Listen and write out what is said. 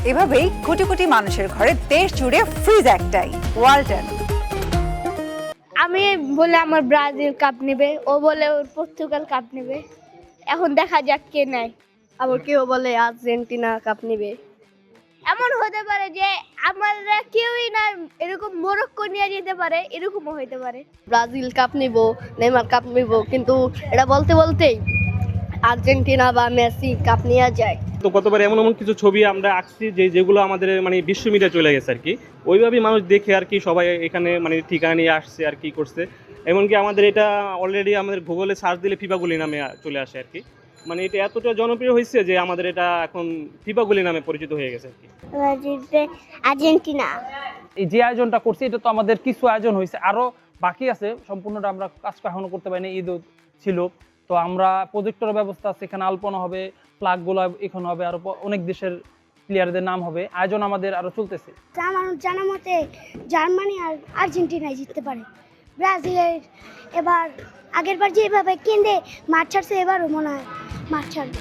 এভাবেই কোটি কোটি মানুষের ঘরে দেশ জুড়ে ফ্রিজ একটাই, ওয়ালটন। আমি বলে আমার ব্রাজিল কাপ নেবে, ও বলে ওর পর্তুগাল কাপ নেবে। এখন দেখা যাক কে নেয়। আবার কেউ বলে আর্জেন্টিনা কাপ নেবে। এমন হতে পারে যে আমরা কেউই না, এরকম মরক্কো নিয়ে যেতে পারে, এরকমও হতে পারে। ব্রাজিল কাপ নিব, নেইমার কাপ নিব, কিন্তু এটা বলতে বলতেই আর্জেন্টিনা বা মেসি কাপ নিয়ে যায়। তো গতবার এমন এমন কিছু ছবি আমরা আঁকছি যেগুলো আমাদের মানে বিশ্ব মিডিয়া চলে গেছে আর কি, ওইভাবেই মানুষ দেখে আর কি সবাই এখানে মানে ঠিকানা নিয়ে আসছে আর কি করছে। এমনকি আমাদের এটা অলরেডি আমাদের গুগলে সার্চ দিলে ফিফাগুলি নামে চলে আসে আর কি। মানে এটা এতটা জনপ্রিয় হয়েছে যে আমাদের এটা এখন ফিফাগুলি নামে পরিচিত হয়ে গেছে আর কি। আর্জেন্টিনা। এই যে আয়োজনটা করছি এটা তো আমাদের কিছু আয়োজন হয়েছে, আরো বাকি আছে, সম্পূর্ণটা আমরা কাজ এখনো করতে পারিনি। ঈদ ছিল, তো আমরা প্রজেক্টরের ব্যবস্থা আছে, এখানে আলপনা হবে, ফ্ল্যাগগুলো এখানে হবে, আরো অনেক দেশের প্লেয়ারদের নাম হবে। আয়োজন আমাদের আরো চলতেছে। আমার জানা মতে জার্মানি আর আর্জেন্টিনায় জিততে পারে। ব্রাজিলের এবার আগের বার যেভাবে কেঁদে মাঠ ছাড়ছে, এবারও মনে হয় মাঠ ছাড়বে।